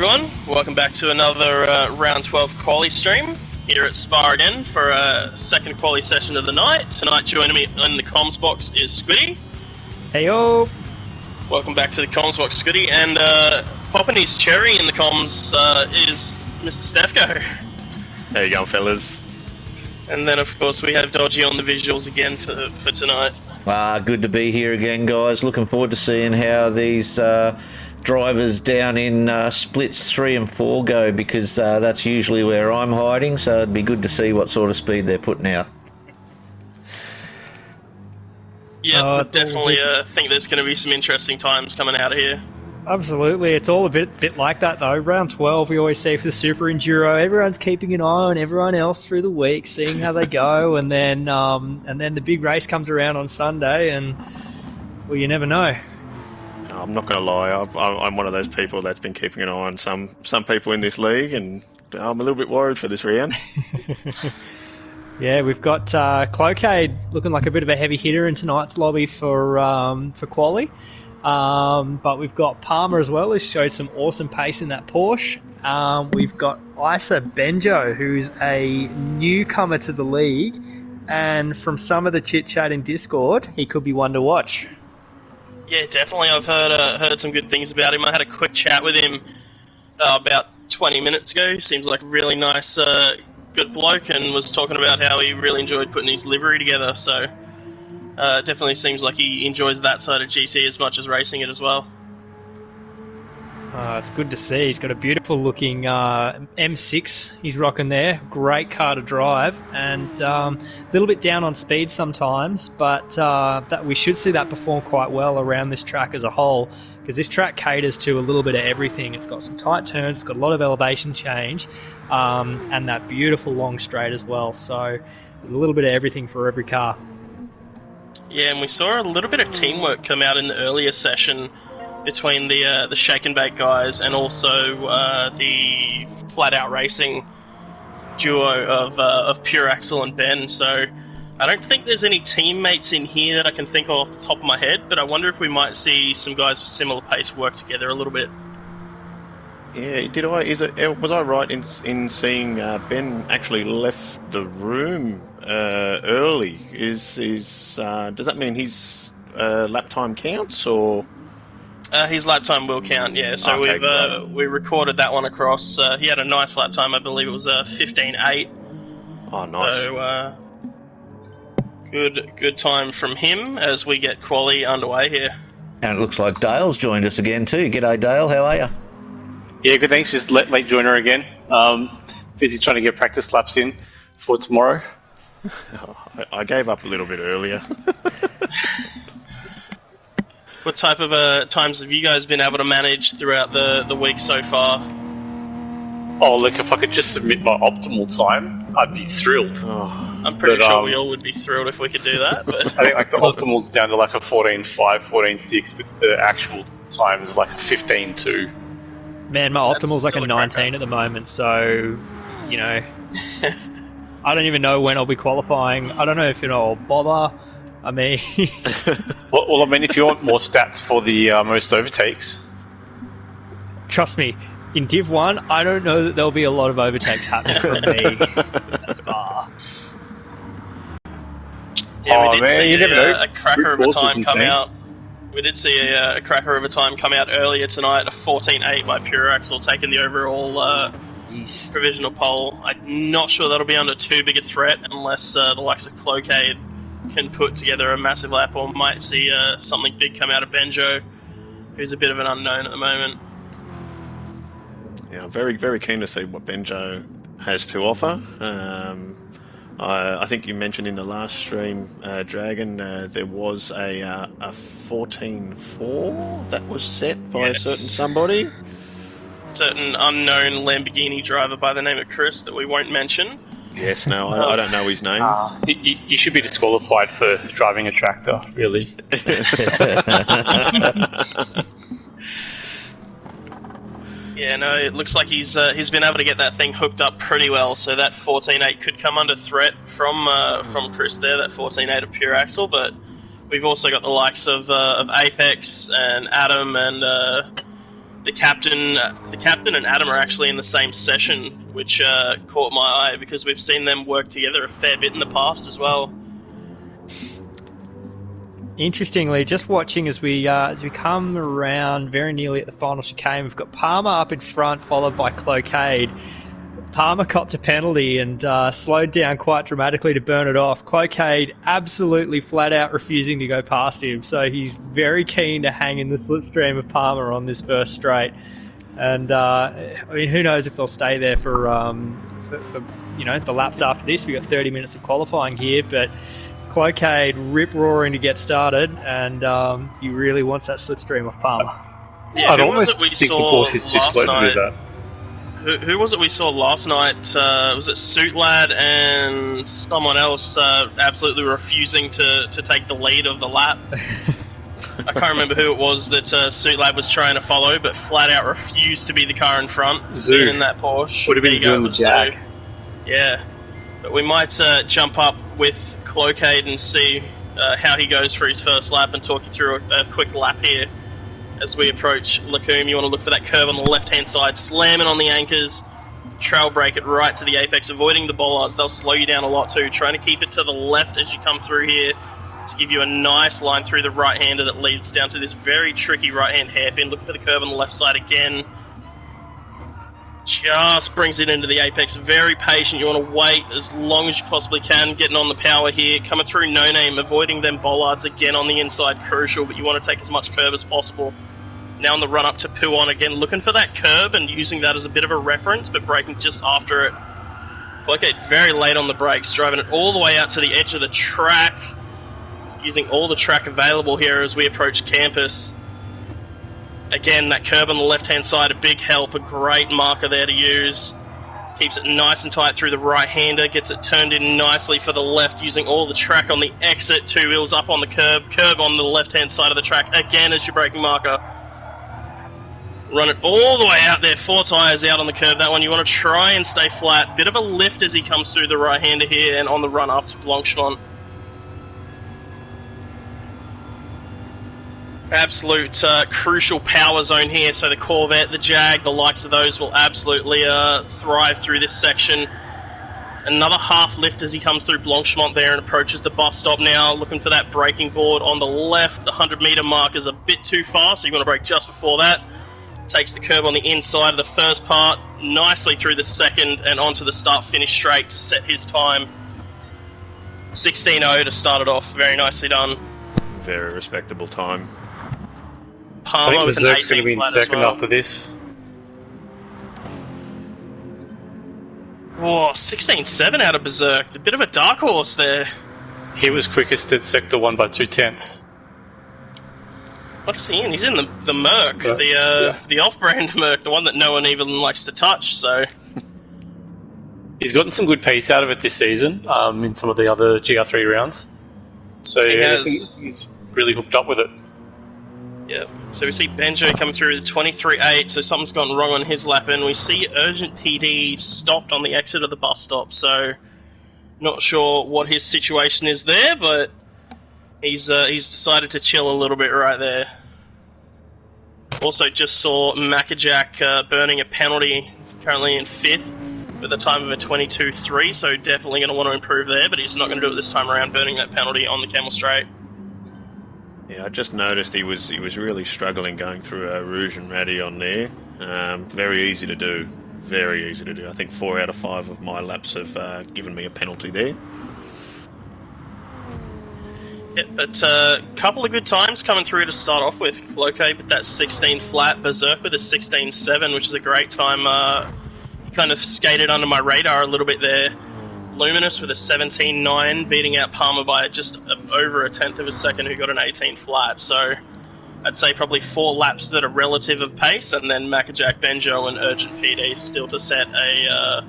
everyone, welcome back to another round 12 Qualy stream here at Spa again for a second Qualy session of the night. Tonight joining me in the comms box is Squiddy. Heyo! Welcome back to the comms box, Squiddy, and popping his cherry in the comms is Mr. Stefko. How you going, fellas? And then of course we have Dodgy on the visuals again for tonight. Good to be here again, guys. Looking forward to seeing how these drivers down in splits 3 and 4 go, because that's usually where I'm hiding, so it'd be good to see what sort of speed they're putting out. Yeah, definitely think there's going to be some interesting times coming out of here. Absolutely, it's all a bit like that though. Round 12, we always see for the Super Enduro, everyone's keeping an eye on everyone else through the week, seeing how they go, and then the big race comes around on Sunday, and well, you never know. I'm not going to lie, I'm one of those people that's been keeping an eye on some people in this league, and I'm a little bit worried for this round. Yeah, we've got Clocade looking like a bit of a heavy hitter in tonight's lobby for Qualy. But we've got Palmer as well, who showed some awesome pace in that Porsche. We've got Isa Benjo, who's a newcomer to the league, and from some of the chit-chat in Discord, he could be one to watch. Yeah, definitely. I've heard some good things about him. I had a quick chat with him about 20 minutes ago. Seems like a really nice, good bloke, and was talking about how he really enjoyed putting his livery together, so definitely seems like he enjoys that side of GT as much as racing it as well. It's good to see. He's got a beautiful looking M6 he's rocking there. Great car to drive, and a little bit down on speed sometimes, but that we should see that perform quite well around this track as a whole, because this track caters to a little bit of everything. It's got some tight turns, it's got a lot of elevation change, and that beautiful long straight as well. So there's a little bit of everything for every car. Yeah, and we saw a little bit of teamwork come out in the earlier session between the Shake and Bake guys and also the Flat Out Racing duo of Pure Axel and Ben. So I don't think there's any teammates in here that I can think of off the top of my head, but I wonder if we might see some guys with similar pace work together a little bit. Yeah, was I right in seeing Ben actually left the room early? Does that mean his lap time counts, or? His lap time will count, yeah. So okay, we recorded that one across. He had a nice lap time, I believe it was 15.8. Oh, nice. So good time from him as we get Qualy underway here. And it looks like Dale's joined us again too. G'day, Dale. How are you? Yeah, good, thanks. Just late joiner again. Busy trying to get practice laps in for tomorrow. I gave up a little bit earlier. What type of times have you guys been able to manage throughout the week so far? Oh, look, if I could just submit my optimal time, I'd be thrilled. I'm pretty sure we all would be thrilled if we could do that. But I think like the optimal's down to like a 14.5, 14.6, but the actual time is like a 15.2. Man, my optimal's like a still a 19 cracker. at the moment, so, you know, I don't even know when I'll be qualifying. I don't know if I'll bother. I mean... well, I mean, if you want more stats for the most overtakes... Trust me, in Div 1, I don't know that there'll be a lot of overtakes happening from me at Spa. yeah, we did man, you see never know. a cracker of a Brute force time is come insane. out. We did see a cracker of a time come out earlier tonight, a 14.8 by Pure Axel, taking the overall provisional pole. I'm not sure that'll be under too big a threat unless the likes of Clocade can put together a massive lap, or might see something big come out of Benjo, who's a bit of an unknown at the moment. Yeah, I'm very, very keen to see what Benjo has to offer. I think you mentioned in the last stream, Dragon, there was a 14.4 that was set by a certain somebody. Certain unknown Lamborghini driver by the name of Chris that we won't mention. Yes, no, I don't know his name. You should be disqualified for driving a tractor, really. Yeah, no, it looks like he's been able to get that thing hooked up pretty well, so that 14.8 could come under threat from Chris there, that 14.8 of Pure Axel, but we've also got the likes of Apex and Adam and the captain and Adam are actually in the same session, which caught my eye because we've seen them work together a fair bit in the past as well. Interestingly, just watching as we come around very nearly at the final chicane, we've got Palmer up in front, followed by Cloquet. Palmer copped a penalty and slowed down quite dramatically to burn it off. Cloquet absolutely flat out refusing to go past him, so he's very keen to hang in the slipstream of Palmer on this first straight. And I mean, who knows if they'll stay there for the laps after this. We've got 30 minutes of qualifying here, but Cloquet rip-roaring to get started, and he really wants that slipstream off Palmer. Yeah, I'd almost think the Porsche is just slow to do that. Who was it we saw last night? Was it Suit Lad and someone else absolutely refusing to take the lead of the lap? I can't remember who it was that Suit Lad was trying to follow, but flat out refused to be the car in front. Zoo. In that Porsche. Would have been Zoo in the Jag. Yeah. But we might jump up with Cloquet and see how he goes for his first lap and talk you through a quick lap here. As we approach Lacombe, you want to look for that curve on the left-hand side, slamming on the anchors, trail brake it right to the apex, avoiding the bollards. They'll slow you down a lot too. Trying to keep it to the left as you come through here to give you a nice line through the right-hander that leads down to this very tricky right-hand hairpin. Looking for the curve on the left side again. Just brings it into the apex. Very patient. You want to wait as long as you possibly can. Getting on the power here. Coming through No Name. Avoiding them bollards again on the inside. Crucial, but you want to take as much curve as possible. Now on the run up to Puon again. Looking for that curb and using that as a bit of a reference, but braking just after it. Cloquet very late on the brakes. Driving it all the way out to the edge of the track. Using all the track available here as we approach campus. Again, that curb on the left-hand side, a big help, a great marker there to use. Keeps it nice and tight through the right-hander, gets it turned in nicely for the left, using all the track on the exit, 2 wheels up on the curb on the left-hand side of the track, again as your braking marker. Run it all the way out there, 4 tyres out on the curb. That one you want to try and stay flat. Bit of a lift as he comes through the right-hander here and on the run up to Blanchemont. Absolute crucial power zone here, so the Corvette, the Jag, the likes of those will absolutely thrive through this section. Another half lift as he comes through Blanchemont there and approaches the bus stop now, looking for that braking board on the left. The 100-metre mark is a bit too far, so you want to brake just before that. Takes the curb on the inside of the first part, nicely through the second and onto the start-finish straight to set his time. 16.0 to start it off, very nicely done. Very respectable time. Palmer I think with an Berserk's 18 going to be in flat as second well. after this. Whoa, 16.7 out of Berserk. A bit of a dark horse there. He was quickest at Sector 1 by 0.2. What is he in? He's in the Merc, Yeah. the off-brand Merc, the one that no one even likes to touch, so... He's gotten some good pace out of it this season in some of the other GR3 rounds. So He yeah, I has. think he's really hooked up with it. Yeah, so we see Benjo coming through the 23.8, so something's gone wrong on his lap, and we see Urgent PD stopped on the exit of the bus stop, so not sure what his situation is there, but he's decided to chill a little bit right there. Also just saw Maccajack burning a penalty, currently in 5th, with a time of a 22.3, so definitely going to want to improve there, but he's not going to do it this time around, burning that penalty on the Camel Straight. Yeah, I just noticed he was really struggling going through Rouge and Ratty on there. Very easy to do. Very easy to do. I think 4 out of 5 of my laps have given me a penalty there. Yeah, but a couple of good times coming through to start off with. Cloquet with that 16 flat, Berserk with a 16.7, which is a great time. He kind of skated under my radar a little bit there. Luminous with a 17.9, beating out Palmer by just over a tenth of a second, who got an 18 flat. So I'd say probably 4 laps that are relative of pace, and then Maccajack, Benjo, and Urgent PD still to set a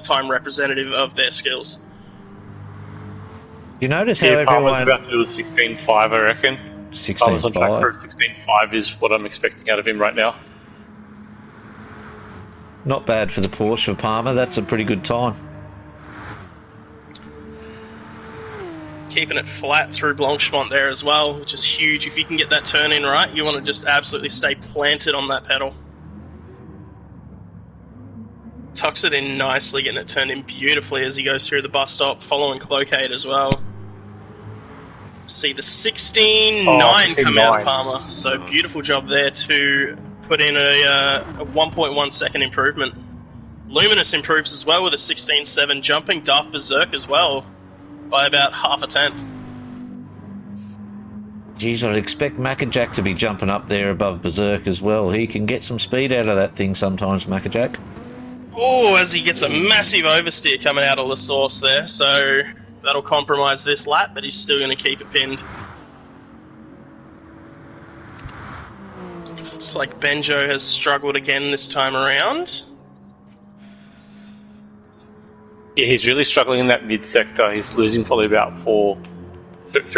time representative of their skills. You notice how Yeah, Palmer's everyone... about to do a 16.5, I reckon. 16.5. Palmer's on track for a 16.5 is what I'm expecting out of him right now. Not bad for the Porsche for Palmer. That's a pretty good time. keeping it flat through Blanchemont there as well, which is huge. If you can get that turn in right, you want to just absolutely stay planted on that pedal. Tucks it in nicely, getting it turned in beautifully as he goes through the bus stop, following Cloquet as well. See the 16.9 come out of Palmer, so beautiful job there to put in a 1.1 second improvement. Luminous improves as well with a 16.7, jumping Daft Berserk as well by about half a tenth. Geez, I'd expect Maccajack to be jumping up there above Berserk as well. He can get some speed out of that thing sometimes, Maccajack. Oh, as he gets a massive oversteer coming out of the source there, so that'll compromise this lap, but he's still going to keep it pinned. Looks like Benjo has struggled again this time around. Yeah, he's really struggling in that mid-sector. He's losing probably about 3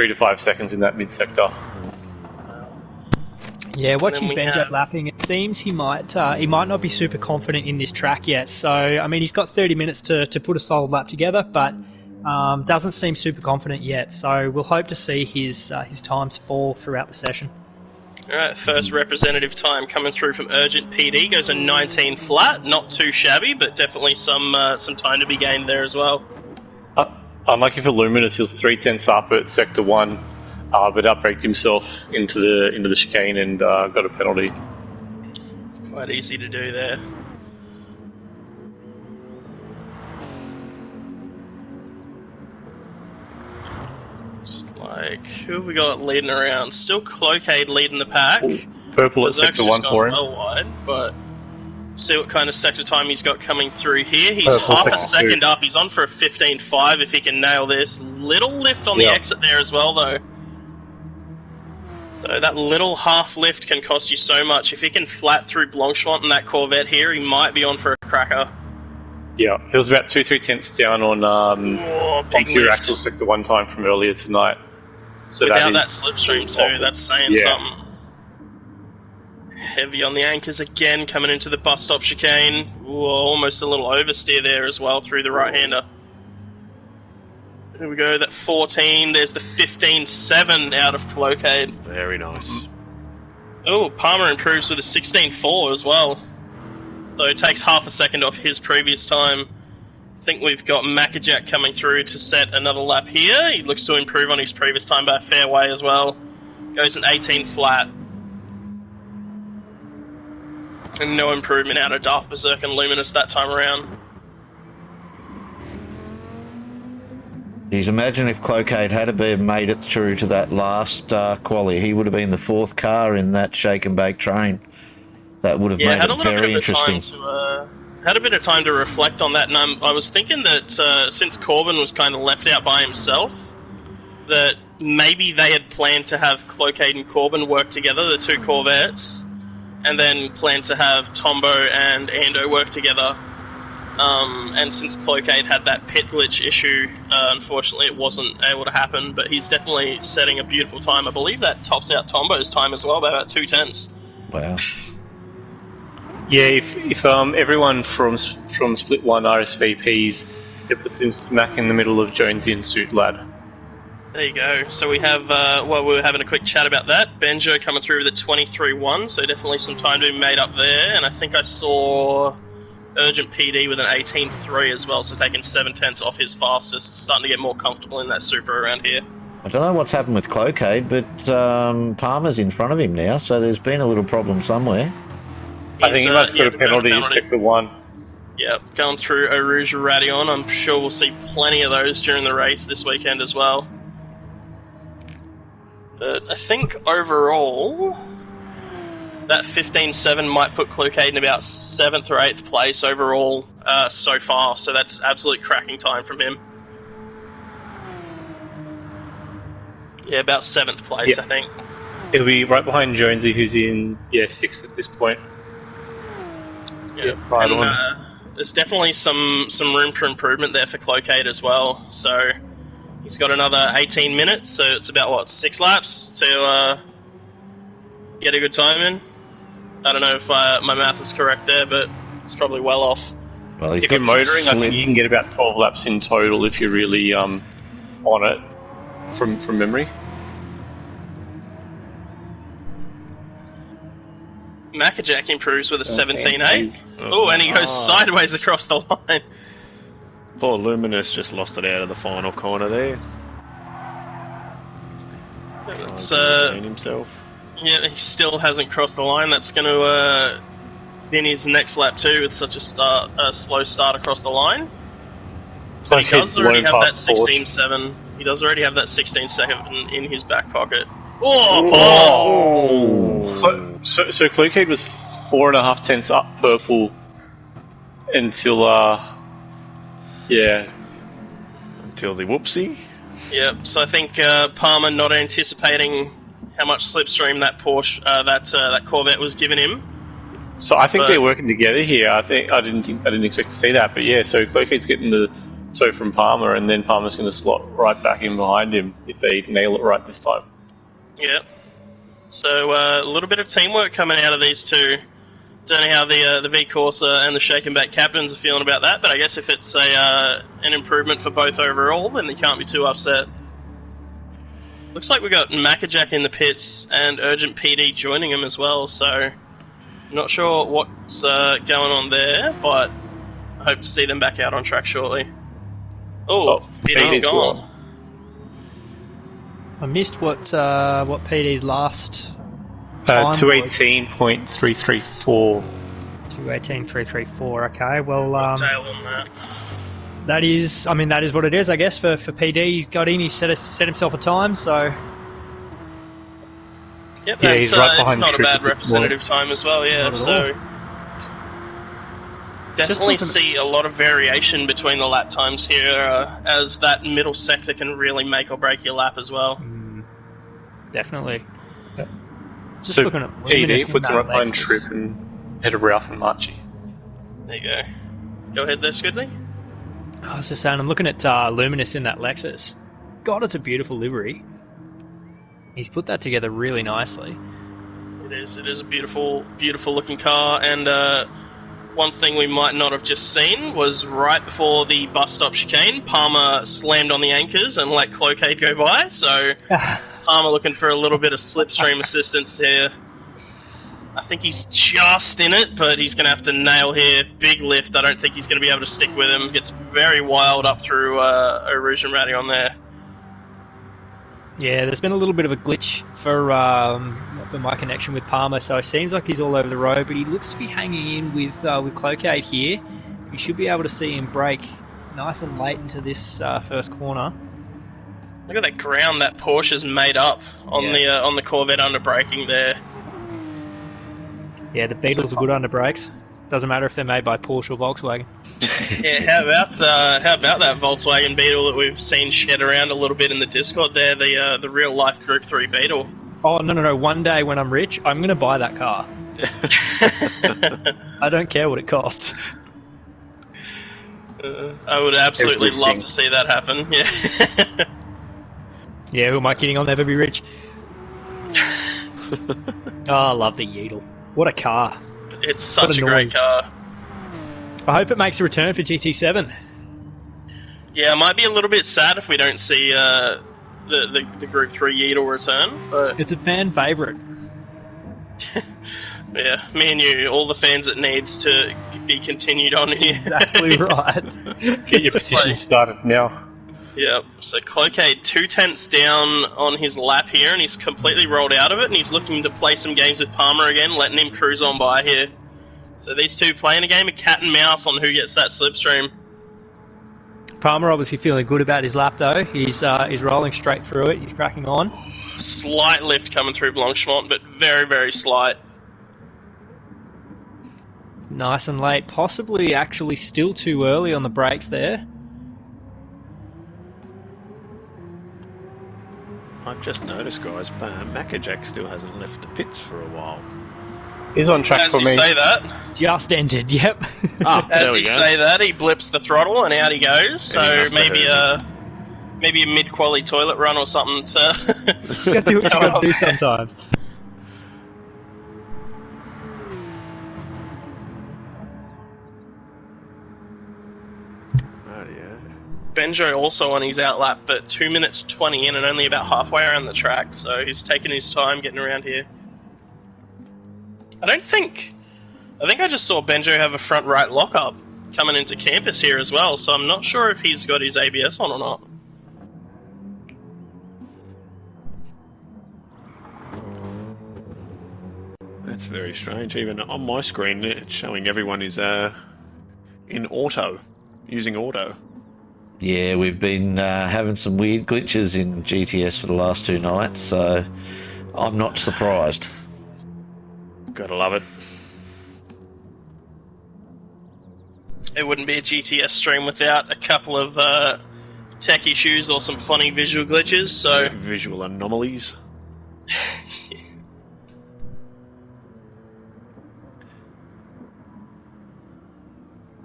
to 5 seconds in that mid-sector. Yeah, watching Benjo lapping, it seems he might not be super confident in this track yet. So, I mean, he's got 30 minutes to put a solid lap together, but doesn't seem super confident yet. So we'll hope to see his times fall throughout the session. Alright, first representative time coming through from Urgent PD, goes a 19 flat, not too shabby, but definitely some time to be gained there as well. Unlucky for Luminous, he was 3/10 up at Sector 1, but outbraked himself into the chicane and got a penalty. Quite easy to do there. Just like, who have we got leading around? Still Cloquet leading the pack. Purple at Sector 1 for him. Well wide, but see what kind of sector time he's got coming through here. He's Purple half a Sector 2. second up. He's on for a 15.5 if he can nail this. Little lift on the exit there as well, though. So that little half lift can cost you so much. If he can flat through Blanchemont and that Corvette here, he might be on for a cracker. Yeah, he was about 2-3 tenths down on PQ Axel Sector 1 time from earlier tonight. So without that slipstream too, that's saying something. Heavy on the anchors again, coming into the bus stop chicane. Ooh, almost a little oversteer there as well through the right-hander. There we go, that 14. There's the 15.7 out of Cloquet. Very nice. Oh, Palmer improves with a 16.4 as well. So it takes half a second off his previous time. I think we've got Maccajack coming through to set another lap here. He looks to improve on his previous time by a fair way as well. Goes an 18 flat. And no improvement out of Daft Berserk and Luminous that time around. Jeez, imagine if Cloquet had made it through to that last quali. He would have been the fourth car in that shake and bake train. That would have made it very interesting. Had a bit of time to reflect on that, and I was thinking that since Corbin was kind of left out by himself, that maybe they had planned to have Cloquet and Corbin work together, the two Corvettes, and then planned to have Tombo and Ando work together. And since Cloquet had that pit glitch issue, unfortunately it wasn't able to happen, but he's definitely setting a beautiful time. I believe that tops out Tombo's time as well by about 2 tenths. Wow. Yeah, if everyone from Split 1 RSVPs, it puts him smack in the middle of Jonesy and Suit Lad. There you go. So we have, we were having a quick chat about that. Benjo coming through with a 23.1, so definitely some time to be made up there. And I think I saw Urgent PD with an 18.3 as well, so taking 7 tenths off his fastest. Starting to get more comfortable in that super around here. I don't know what's happened with Cloquet, but Palmer's in front of him now, so there's been a little problem somewhere. I think he might have got a penalty in Sector 1. Yep, going through Eau Rouge Radion. I'm sure we'll see plenty of those during the race this weekend as well. But I think overall, that 15.7 might put Cloquet in about 7th or 8th place overall so far, so that's absolute cracking time from him. Yeah, about 7th place, I think. He'll be right behind Jonesy, who's in 6th at this point. Yeah, right and, on. There's definitely some room for improvement there for Cloquet as well. So he's got another 18 minutes, so it's about, 6 laps to get a good time in? I don't know if my math is correct there, but it's probably well off. Well, if you're motoring, I think you can get about 12 laps in total if you're really on it. from memory. Maccajack improves with a 17. 17.8. Oh, and he goes sideways across the line. Poor Luminous just lost it out of the final corner there. It's, Trying to himself. yeah, he still hasn't crossed the line. That's going to be in his next lap too with such a slow start across the line. So he does already have that 16.7. He does already have that 16.7 in his back pocket. Oh! So Cloakade was 4.5 tenths up purple until Until the whoopsie. Yep. So I think Palmer not anticipating how much slipstream that Porsche, that Corvette was giving him. So I think they're working together here. I didn't expect to see that, but yeah. So Cloacade's getting the toe from Palmer, and then Palmer's going to slot right back in behind him if they nail it right this time. Yep. So a little bit of teamwork coming out of these two. Don't know how the V Corsa and the Shake and Bake captains are feeling about that, but I guess if it's an improvement for both overall, then they can't be too upset. Looks like we got Maccajack in the pits and Urgent PD joining him as well, so not sure what's going on there, but I hope to see them back out on track shortly. Oh, PD's gone. I missed what PD's last time 218.334. 218.334. Okay, well, Tail on that. that is what it is, I guess. For PD, he's got in. He set himself a time, so. Yep, Yeah, he's right it's behind not a Trick bad at this representative time as well. Yeah, Not at so. Definitely looking see a lot of variation between the lap times here, as that middle sector can really make or break your lap as well. Definitely. Just So looking at PD puts him him right behind Trip and ahead of Ralph and Marchie. There you go. Go ahead there, Squidly. I was just saying, I'm looking at Luminous in that Lexus. God, it's a beautiful livery. He's put that together really nicely. It is a beautiful, beautiful looking car, and one thing we might not have just seen was right before the bus stop chicane, Palmer slammed on the anchors and let Cloakade go by, so Palmer looking for a little bit of slipstream assistance here. I think he's just in it, but he's going to have to nail here. Big lift, I don't think he's going to be able to stick with him. Gets very wild up through Rouge and Ratty on there. Yeah, there's been a little bit of a glitch for my connection with Palmer, so it seems like he's all over the road, but he looks to be hanging in with Cloakade here. You should be able to see him brake nice and late into this first corner. Look at that ground that Porsche's made up on the Corvette under braking there. Yeah, the Beetles are good under brakes. Doesn't matter if they're made by Porsche or Volkswagen. Yeah, how about that Volkswagen Beetle that we've seen shed around a little bit in the Discord there, the real life Group 3 Beetle. Oh, no. One day when I'm rich, I'm going to buy that car. I don't care what it costs. I would absolutely love to see that happen, yeah. Yeah, who am I kidding? I'll never be rich. Oh, I love the Yeetle. What a car. It's such a great car. I hope it makes a return for GT7. Yeah, it might be a little bit sad if we don't see the Group 3 Yeetle return, but it's a fan favourite. yeah, me and you, all the fans it needs to be continued on here. Exactly right. Get your position started now. Yep, so Cloakade 2 tenths down on his lap here, and he's completely rolled out of it, and he's looking to play some games with Palmer again, letting him cruise on by here. So these two playing a game of cat and mouse on who gets that slipstream. Palmer obviously feeling good about his lap though. He's rolling straight through it. He's cracking on. Slight lift coming through Blanchemont, but very, very slight. Nice and late. Possibly actually still too early on the brakes there. I've just noticed, guys, Maccajack still hasn't left the pits for a while. He's on track As for you me. say that, Just entered, yep. as you say that, he blips the throttle and out he goes. So must have maybe heard a mid-quality toilet run or something to. You got to do what you got to do sometimes. Benjo also on his outlap, but 2 minutes 20 in and only about halfway around the track, so he's taking his time getting around here. I think I just saw Benjo have a front right lockup coming into campus here as well, so I'm not sure if he's got his ABS on or not. That's very strange. Even on my screen, it's showing everyone is in auto, using auto. Yeah, we've been having some weird glitches in GTS for the last 2 nights, so I'm not surprised. Gotta love it. It wouldn't be a GTS stream without a couple of tech issues or some funny visual glitches, so... Visual anomalies.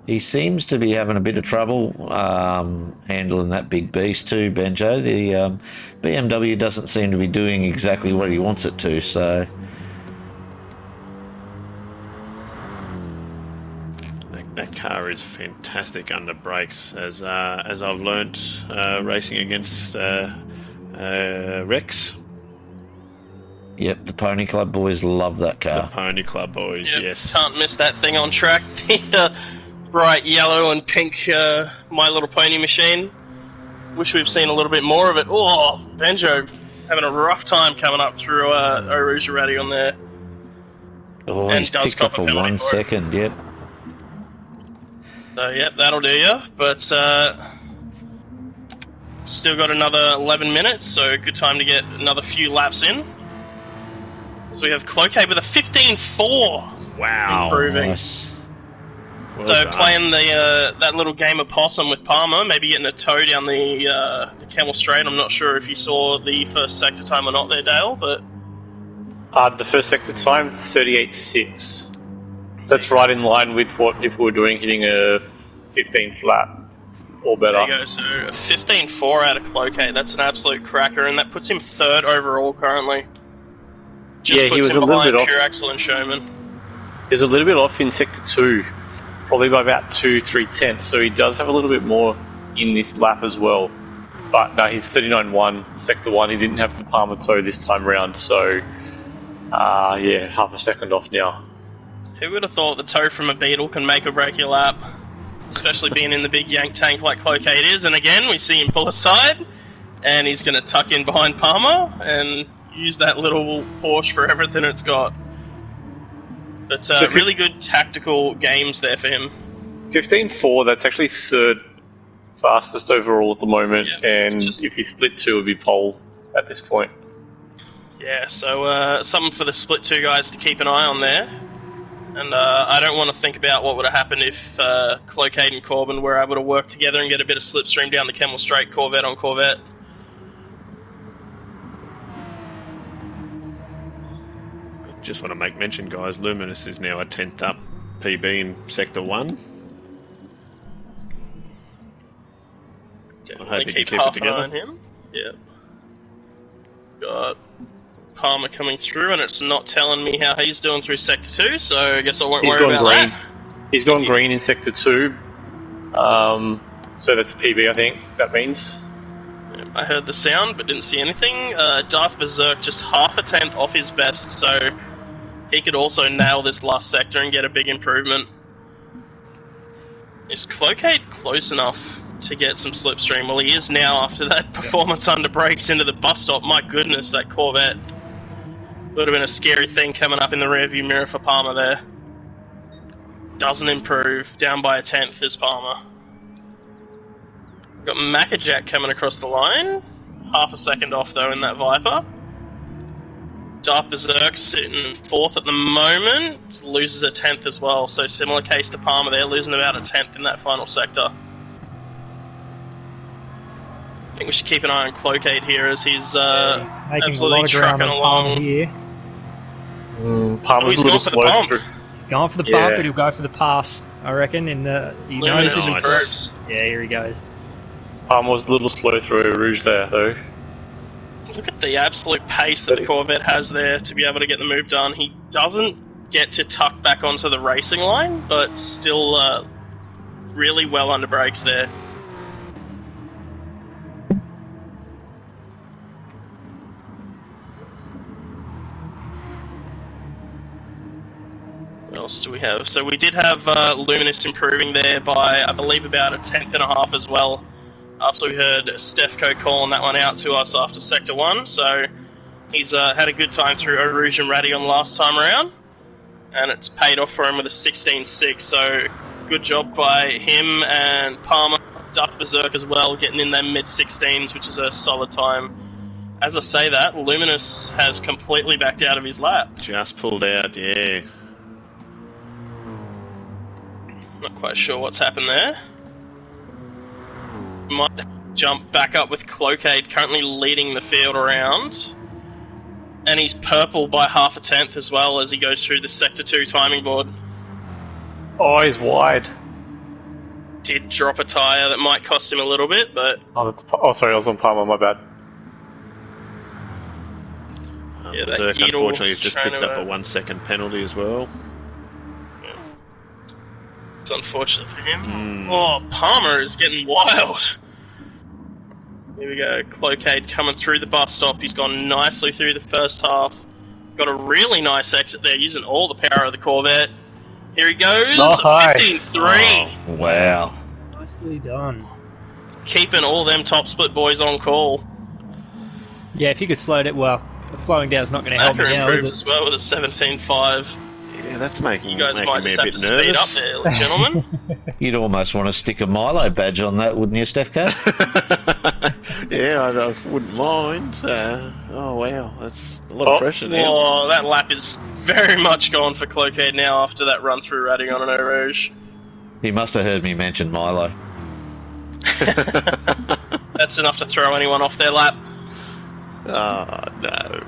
He seems to be having a bit of trouble handling that big beast too, Benjo. The BMW doesn't seem to be doing exactly what he wants it to, so... That car is fantastic under brakes, as I've learnt racing against Rex. Yep, the Pony Club boys love that car. The Pony Club boys, Yep, yes. Can't miss that thing on track. The bright yellow and pink My Little Pony machine. Wish we've seen a little bit more of it. Oh, Benjo having a rough time coming up through Eau Rouge Radi on there. Oh, And he's does picked up cop a a penalty 1 for it. second, yep. So, yep, that'll do ya. But still got another 11 minutes, so good time to get another few laps in. So we have Cloquet with a 15.4. Wow. Improving. Nice. Well So done. playing the that little game of possum with Palmer, maybe getting a tow down the Camel Straight. I'm not sure if you saw the first sector time or not there, Dale, but... The first sector time, 38.6. That's right in line with what people were doing, hitting a 15 flat or better. There you go, so a 15.4 out of Cloquet. That's an absolute cracker, and that puts him 3rd overall currently. Just Yeah, he puts was him a little behind bit off. Pure Excellent Showman. He's a little bit off in sector 2, probably by about 2-3 tenths, so he does have a little bit more in this lap as well. But no, he's 39.1, sector 1. He didn't have the Palmer toe this time round, so yeah, half a second off now. Who would have thought the tow from a Beetle can make or break your lap? Especially being in the big yank tank like Cloquet is. And again, we see him pull aside, and he's going to tuck in behind Palmer and use that little Porsche for everything it's got. But So really good tactical games there for him. 15.4, that's actually 3rd fastest overall at the moment, Yeah, and if he split 2, it would be pole at this point. Yeah, so something for the split 2 guys to keep an eye on there. And I don't want to think about what would have happened if Cloquet and Corbin were able to work together and get a bit of slipstream down the Camel Straight, Corvette on Corvette. Just want to make mention, guys, Luminous is now a 10th up PB in Sector 1. Definitely I hope you keep can keep it half an eye together. on him. Yeah. Got Palmer coming through, and it's not telling me how he's doing through Sector 2, so I guess I won't He's worry gone about green. that. He's gone green in sector 2, so that's a PB, I think that means. I heard the sound, but didn't see anything. Darth Berserk just half a tenth off his best, so he could also nail this last sector and get a big improvement. Is Cloquet close enough to get some slipstream? Well, he is now after that performance under brakes into the bus stop. My goodness, that Corvette would have been a scary thing coming up in the rearview mirror for Palmer there. Doesn't improve, down by a tenth is Palmer. Got Mackajack coming across the line. Half a second off, though, in that Viper. Darth Berserk sitting 4th at the moment. Loses a 10th as well, so similar case to Palmer there, losing about a 10th in that final sector. I think we should keep an eye on Cloquet here as he's He's making a absolutely lot of ground trucking on Palmer along. here. Palmer's he's a little gone for the slow. bump. He's going for the Yeah. bump, but he'll go for the pass, I reckon. He knows Luminous he's Nice. improves. Yeah, here he goes. Palmer was a little slow through Rouge there, though. Look at the absolute pace that the Corvette has there to be able to get the move done. He doesn't get to tuck back onto the racing line, but still really well under brakes there. What else do we have? So we did have Luminous improving there by, I believe, about a tenth and a half as well, after we heard Stefco calling that one out to us after Sector 1. So he's had a good time through Eau Rouge and Radion last time around, and it's paid off for him with a 16.6. So good job by him, and Palmer ducked Berserk as well, getting in their mid-16s, which is a solid time. As I say that, Luminous has completely backed out of his lap. Just pulled out, yeah. Not quite sure what's happened there. Might jump back up with Cloakade currently leading the field around. And he's purple by half a tenth as well as he goes through the Sector 2 timing board. Oh, he's wide. Did drop a tyre that might cost him a little bit, but... Oh, sorry, I was on Palmer, my bad. Yeah, Berserk, unfortunately, has just picked up a 1 second penalty as well. It's unfortunate for him. Oh, Palmer is getting wild. Here we go, Cloakade coming through the bus stop. He's gone nicely through the first half. Got a really nice exit there, using all the power of the Corvette. Here he goes, nice. 15.3. Oh, wow. Nicely done. Keeping all them top split boys on call. Yeah, if you could slow it, well, slowing down is not going to help me Macca now, improves is as well with a 17.5. Yeah, that's making, You guys making might me just a have bit to speed up nervous. there, gentlemen. You'd almost want to stick a Milo badge on that, wouldn't you, Stefco? Yeah, I wouldn't mind. Oh, wow, that's a lot of pressure now. Oh, that lap is very much gone for Cloakade now after that run through Radion and Eau Rouge. He must have heard me mention Milo. That's enough to throw anyone off their lap. Oh, no.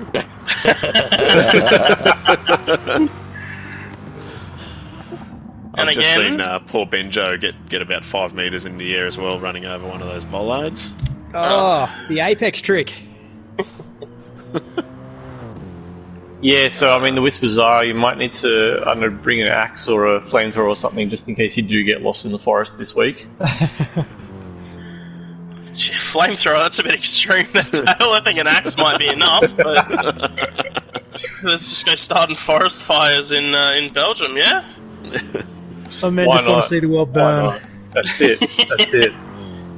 And I've just again- seen poor Benjo get about 5 metres in the air as well, running over one of those bollards. Oh, the apex trick. Yeah, so I mean, the Whispers are, you might need to, I don't know, bring an axe or a flamethrower or something just in case you do get lost in the forest this week. Gee, flamethrower, that's a bit extreme. That's I think an axe might be enough, but let's just go starting forest fires in Belgium, yeah? Some men Why just want not? to see the world Why burn. not? That's it. That's it.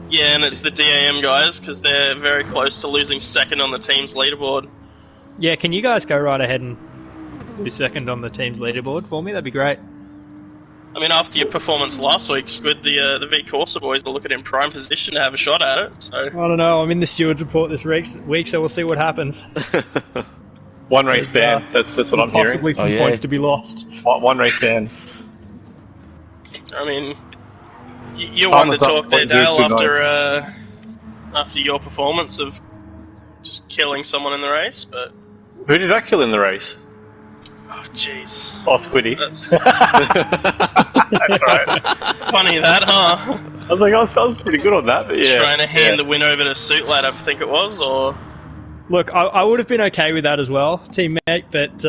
Yeah, and it's the DAM guys, because they're very close to losing second on the team's leaderboard. Yeah, can you guys go right ahead and do second on the team's leaderboard for me? That'd be great. I mean, after your performance last week, Squid, the V Corsa boys will look at in prime position to have a shot at it, so... I don't know, I'm in the stewards report this week, so we'll see what happens. One race ban. That's what I'm hearing. Possibly some Oh, yeah. points to be lost. One race ban. I mean, you won the Palmer's up talk there, Dale, 0.029. after your performance of just killing someone in the race, but... Who did I kill in the race? Oh, jeez. Oh, Squiddy. That's That's right. funny, that, huh? I was like, I was pretty good on that, but yeah. Trying to hand the win over to Suit Lad, I think it was, or... Look, I would have been okay with that as well, teammate, but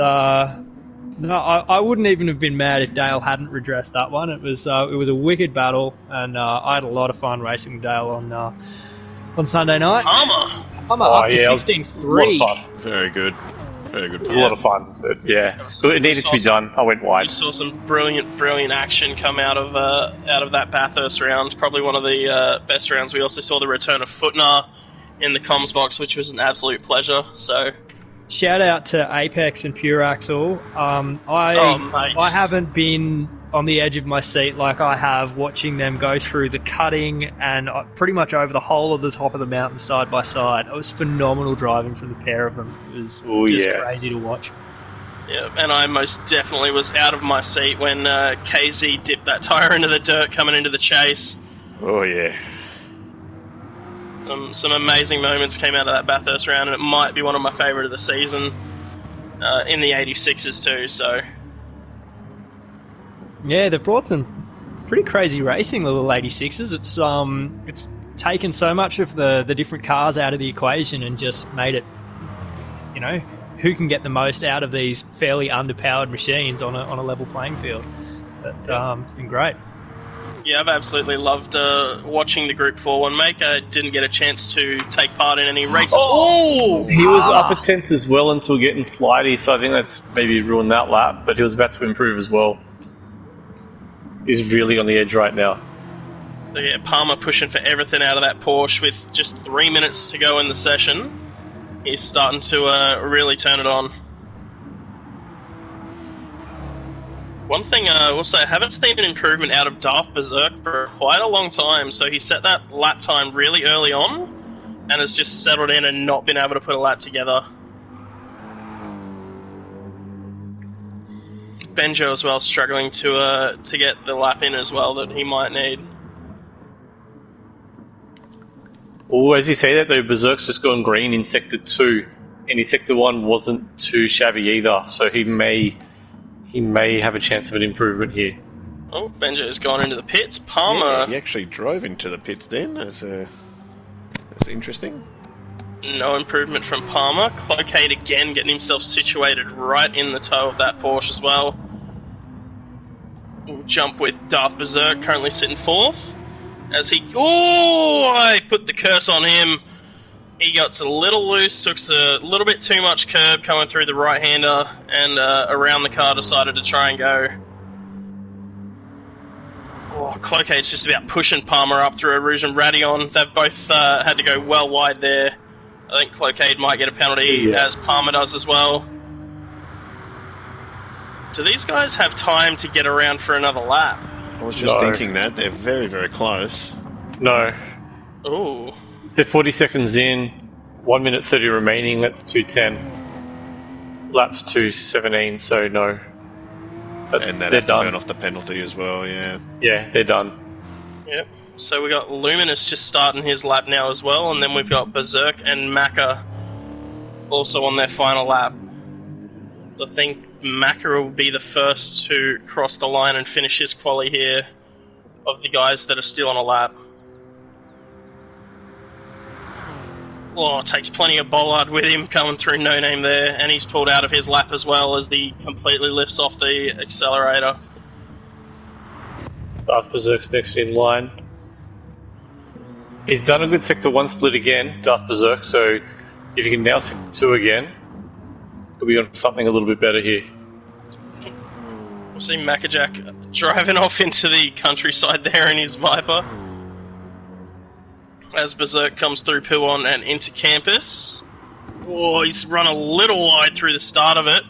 no, I wouldn't even have been mad if Dale hadn't redressed that one. It was a wicked battle, and I had a lot of fun racing with Dale on Sunday night. Armour! I'm Oh, up to yeah, it was a lot of 16.3. fun. Very good. Very good. It was a lot of fun, but yeah. It needed to be done. I went We wide. saw some brilliant action come out of that Bathurst round. Probably one of the best rounds. We also saw the return of Footnar in the comms box, which was an absolute pleasure. So, Shout out to Apex and Pure Axle. mate. I haven't been on the edge of my seat like I have watching them go through the cutting and pretty much over the whole of the top of the mountain side by side. It was phenomenal driving from the pair of them. It was just crazy to watch. yeah, and I most definitely was out of my seat when KZ dipped that tyre into the dirt coming into the chase. Oh, yeah. Some amazing moments came out of that Bathurst round, and it might be one of my favourite of the season in the 86s too. So. Yeah, they've brought some pretty crazy racing, the little 86s. It's taken so much of the different cars out of the equation and just made it, you know, who can get the most out of these fairly underpowered machines on a level playing field. But it's been great. Yeah, I've absolutely loved watching the Group 4 one, mate. I didn't get a chance to take part in any races. Oh! He was up a 10th as well until getting slidey, so I think that's maybe ruined that lap, but he was about to improve as well. is really on the edge right now. So yeah, Palmer pushing for everything out of that Porsche with just 3 minutes to go in the session. He's starting to really turn it on. One thing I will say, I haven't seen an improvement out of Darth Berserk for quite a long time, so he set that lap time really early on and has just settled in and not been able to put a lap together. Benjo as well struggling to get the lap in as well that he might need. Oh, as you say that though, Berserk's just gone green in Sector 2, and his Sector 1 wasn't too shabby either, so he may have a chance of an improvement here. Oh, Benjo's gone into the pits. Palmer... Yeah, he actually drove into the pits then. That's interesting. No improvement from Palmer. Cloquet again getting himself situated right in the toe of that Porsche as well. We'll jump with Darth Berserk, currently sitting 4th. As he... Oh! I put the curse on him. He got a little loose, took a little bit too much curb coming through the right-hander, and around the car decided to try and go. Oh, Cloquet's just about pushing Palmer up through a Rouge and Radeon. They've both had to go well wide there. I think Cloquet might get a penalty, as Palmer does as well. Do these guys have time to get around for another lap? I was just thinking that. They're very, very close. No. Ooh. So 40 seconds in, 1 minute 30 remaining, that's 2:10. Laps 2:17, so no. But And they'd they're have to done. burn off the penalty as well, yeah. Yeah, they're done. Yep. So we got Luminous just starting his lap now as well, and then we've got Berserk and Macca also on their final lap. I think Macca will be the first to cross the line and finish his quali here of the guys that are still on a lap. Oh, it takes plenty of bollard with him coming through No Name there, and he's pulled out of his lap as well as he completely lifts off the accelerator. Darth Berserk's next in line. He's done a good Sector 1 split again, Darth Berserk, so if he can now Sector 2 again, could be on something a little bit better here. We'll see Maccajack driving off into the countryside there in his Viper. As Berserk comes through Puon and into campus. Oh, he's run a little wide through the start of it.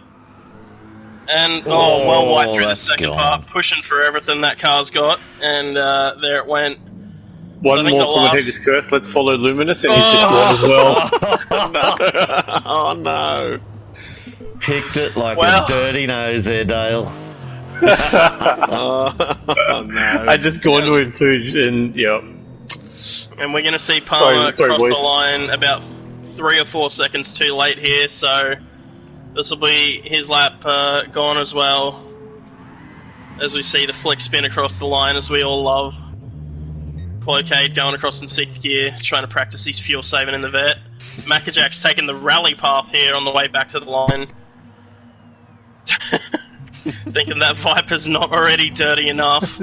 And, well wide through the second part, pushing for everything that car's got. And there it went. One more commentator's curse, let's follow Luminous, and he's just won as well. Oh no. Picked it like a dirty nose there, Dale. Oh no. I just gone to him too, and And we're going to see Palmer sorry, cross boys. the line about 3 or 4 seconds too late here, so this will be his lap gone as well. As we see the flick spin across the line, as we all love. Cloquet going across in 6th gear, trying to practice his fuel saving in the vet. Maccajack's taking the rally path here on the way back to the line. Thinking that Viper's not already dirty enough.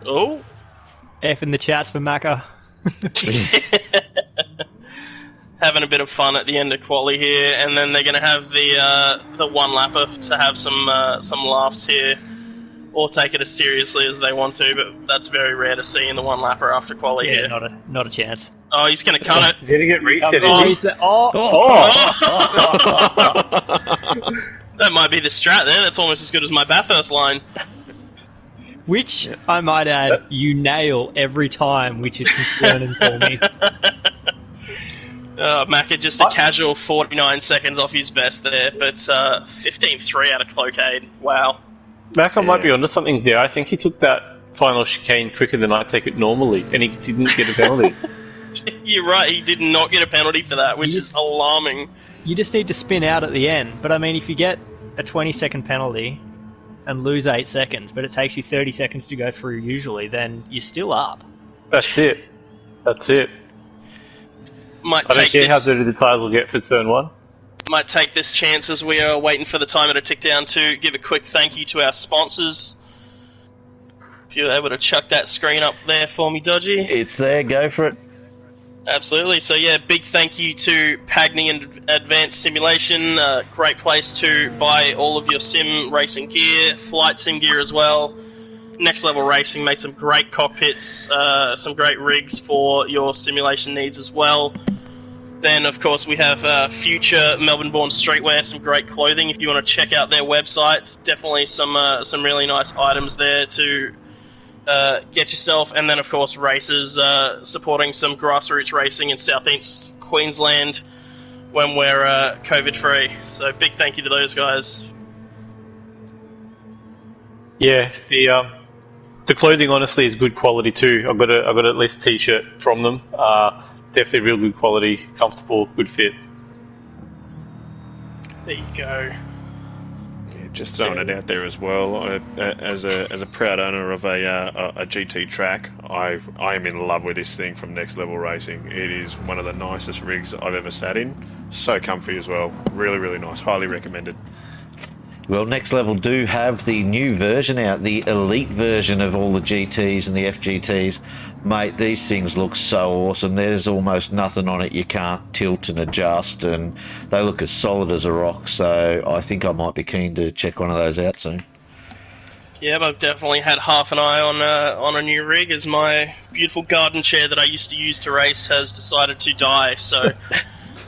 Oh. F in the chats for Macca. Having a bit of fun at the end of Qualy here, and then they're going to have the one lapper to have some laughs here, or take it as seriously as they want to. But that's very rare to see in the one lapper after Qualy Yeah, here. not a chance. Oh, he's going to cut it. He's going to get reset, Oh. is he? That might be the strat there. That's almost as good as my Bathurst line. Which, I might add, you nail every time, which is concerning for me. Macca just a casual 49 seconds off his best there, but 15.3 out of Cloquet. Wow. Macca might be onto something there. I think he took that final chicane quicker than I take it normally, and he didn't get a penalty. You're right, he did not get a penalty for that, which is alarming. You just need to spin out at the end. But I mean, if you get a 20-second penalty and lose 8 seconds, but it takes you 30 seconds to go through usually, then you're still up. That's it. That's it. Might I don't take care how this, dirty the tyres will get for turn 1. might take this chance as we are waiting for the timer to tick down to give a quick thank you to our sponsors. If you're able to chuck that screen up there for me, Dodgy. It's there, go for it. Absolutely. So yeah, big thank you to Pagny and Advanced Simulation. Great place to buy all of your sim racing gear, flight sim gear as well. Next Level Racing make some great cockpits, some great rigs for your simulation needs as well. Then, of course, we have future Melbourne-born streetwear, some great clothing. If you want to check out their websites, definitely some really nice items there to get yourself. And then, of course, races, supporting some grassroots racing in Southeast Queensland when we're COVID-free. So, big thank you to those guys. Yeah, the clothing honestly is good quality too. I've got at least a t-shirt from them. Definitely real good quality, comfortable, good fit. There you go. Yeah, just throwing it out there as well. As a proud owner of a GT track, I am in love with this thing from Next Level Racing. It is one of the nicest rigs I've ever sat in. So comfy as well. Really, really nice. Highly recommended. Well, Next Level do have the new version out, the elite version of all the GTs and the FGTs. Mate, these things look so awesome. There's almost nothing on it you can't tilt and adjust, and they look as solid as a rock. So I think I might be keen to check one of those out soon. Yeah, I've definitely had half an eye on a new rig, as my beautiful garden chair that I used to use to race has decided to die. So,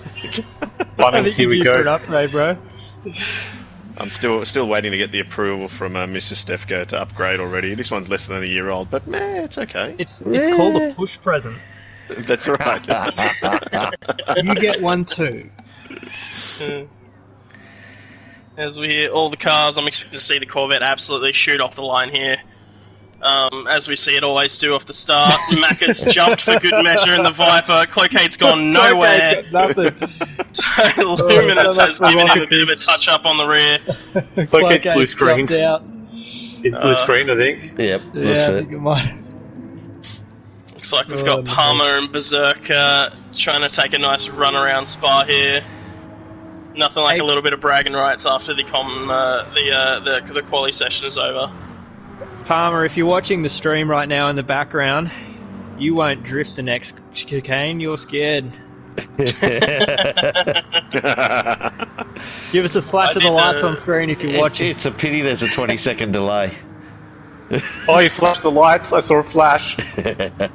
Here we go. For an upgrade, bro. I'm still waiting to get the approval from Mr. Stefko to upgrade already. This one's less than a year old, but meh, it's okay. It's called a push present. That's right. You get one too. As we hear all the cars, I'm expecting to see the Corvette absolutely shoot off the line here. As we see it always do off the start. Macca's jumped for good measure in the Viper. Cloacade's gone nowhere. Nothing. So Luminous has given him a bit of a touch up on the rear. Cloacade's blue screened. jumped out. It's blue screened, I think. Yep, Yeah, looks I it. think it might. Looks like we've got Palmer and Berserk trying to take a nice run around Spa here. Nothing like a little bit of bragging rights after the quali session is over. Palmer, if you're watching the stream right now in the background, you won't drift the next chicane. You're scared. Give us a flash of the lights on screen if you're watching. It's a pity there's a 20-second delay. Oh, you flashed the lights. I saw a flash.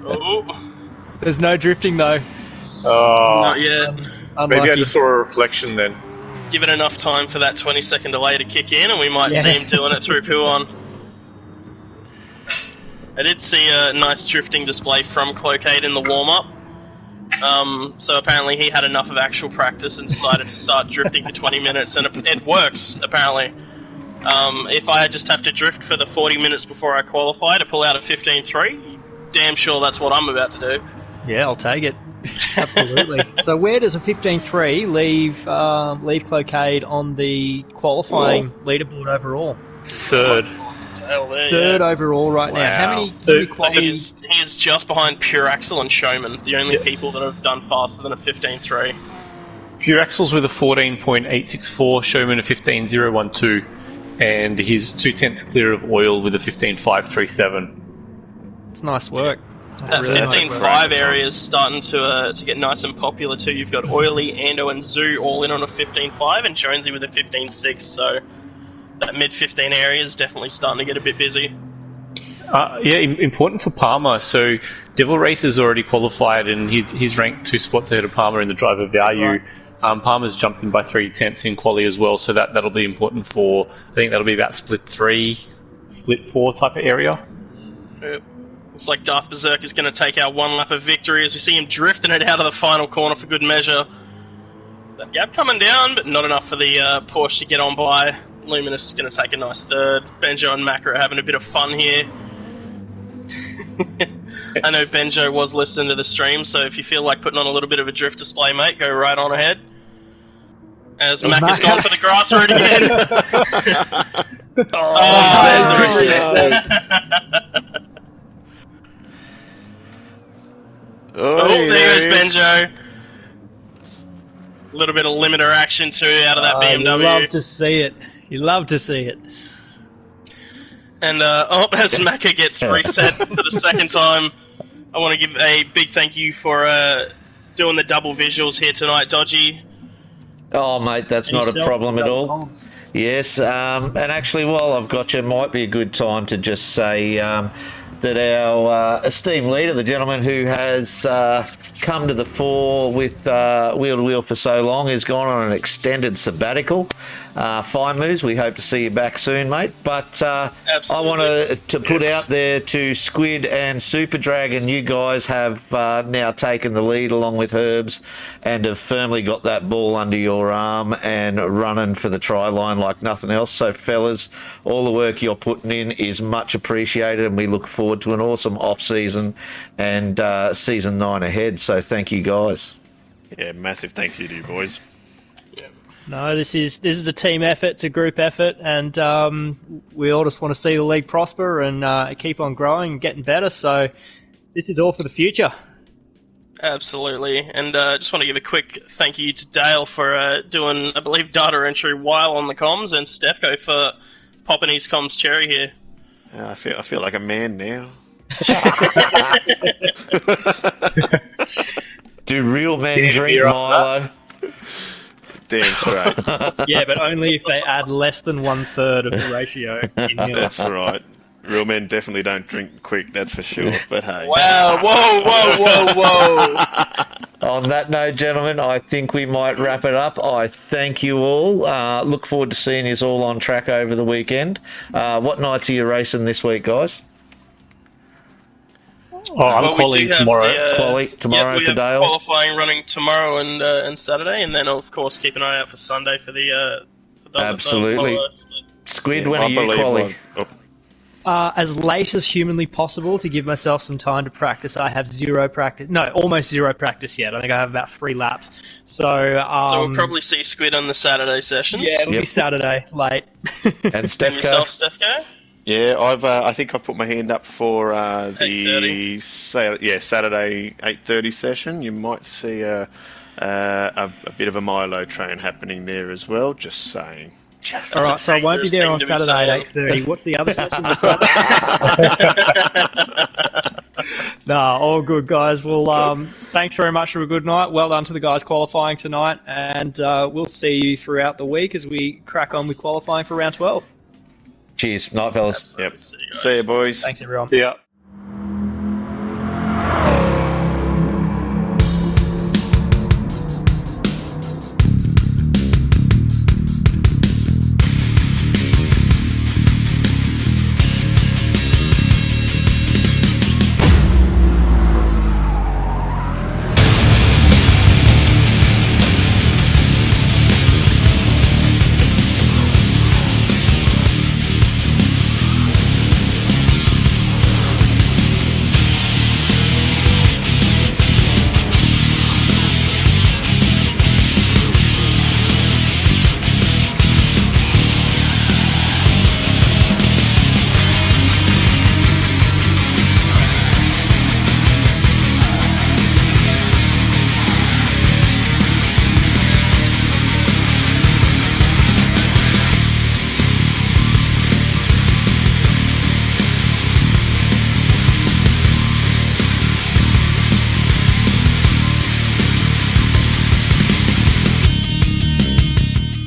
Oh, There's no drifting though. Oh, not yet. Unlucky. maybe I just saw a reflection then. Give it enough time for that 20-second delay to kick in, and we might see him doing it through Puon. I did see a nice drifting display from Cloacade in the warm-up. So apparently he had enough of actual practice and decided to start drifting for 20 minutes, and it works, apparently. If I just have to drift for the 40 minutes before I qualify to pull out a 15.3, damn sure that's what I'm about to do. Yeah, I'll take it. Absolutely. So where does a 15.3 leave Cloacade on the qualifying leaderboard overall? Third. Hell there, Third yeah. overall right now. How many So qualities? he is just behind Pure Axel and Showman, the only people that have done faster than a 15.3. Pure Axel's with a 14.864, Showman a 15.012, and he's 2/10 clear of Oil with a 15.537. It's nice work. That really nice 15.5 area is starting to get nice and popular too. You've got Oily, Ando, and Zoo all in on a 15.5, and Jonesy with a 15.6. So that mid-15 area is definitely starting to get a bit busy. Important for Palmer. So Devil Race is already qualified, and he's ranked 2 spots ahead of Palmer in the driver value. Right. Palmer's jumped in by 3/10 in quali as well, so that'll be important for. I think that'll be about split 3, split 4 type of area. Yep. Looks like Darth Berserk is going to take our one lap of victory as we see him drifting it out of the final corner for good measure. That gap coming down, but not enough for the Porsche to get on by. Luminous is going to take a nice third. Benjo and Macca are having a bit of fun here. I know Benjo was listening to the stream, so if you feel like putting on a little bit of a drift display, mate, go right on ahead. As Macca's gone for the grass route again. There's the reset. There goes Benjo. A little bit of limiter action too out of that BMW. You love to see it. You love to see it. And as Macca gets reset for the second time, I want to give a big thank you for doing the double visuals here tonight, Dodgy. Oh, mate, that's not a problem at all. Comms. Yes, and actually, while I've got you, it might be a good time to just say that our esteemed leader, the gentleman who has come to the fore with Wheel to Wheel for so long, has gone on an extended sabbatical. Fine moves. We hope to see you back soon, mate. But I want to put out there to Squid and Super Dragon, you guys have now taken the lead along with Herbs and have firmly got that ball under your arm and running for the try line like nothing else. So, fellas, all the work you're putting in is much appreciated, and we look forward to an awesome off-season and season 9 ahead. So thank you, guys. Yeah, massive thank you to you boys. No, this is a team effort, it's a group effort, and we all just want to see the league prosper and keep on growing and getting better. So this is all for the future. Absolutely, and just want to give a quick thank you to Dale for doing, I believe, data entry while on the comms, and Stefko for popping his comms cherry here. I feel like a man now. Do real men drink Milo? Damn straight. Yeah, but only if they add less than 1/3 of the ratio in here. That's right. Real men definitely don't drink quick, that's for sure. But hey. Wow, whoa. On that note, gentlemen, I think we might wrap it up. I thank you all. Look forward to seeing you all on track over the weekend. What nights are you racing this week, guys? Oh, I'm Qualy tomorrow. Qualy tomorrow for Dale. Qualifying running tomorrow and Saturday, and then of course keep an eye out for Sunday for the Absolutely. lower split. Squid, when are you Qualy? As late as humanly possible to give myself some time to practice. I have almost zero practice yet. I think I have about 3 laps. So we'll probably see Squid on the Saturday sessions. Yeah, it'll be Saturday late. And And yourself, Stefko? Yeah, I think I've put my hand up for the Saturday 8:30 session. You might see a bit of a Milo train happening there as well. Just saying. All right, so I won't be there on Saturday at 8:30. What's the other session? Nah, all good, guys. Well, thanks very much for a good night. Well done to the guys qualifying tonight, and we'll see you throughout the week as we crack on with qualifying for round 12. Cheers. Night, fellas. Yep. See you guys. See you, boys. Thanks, everyone. See ya.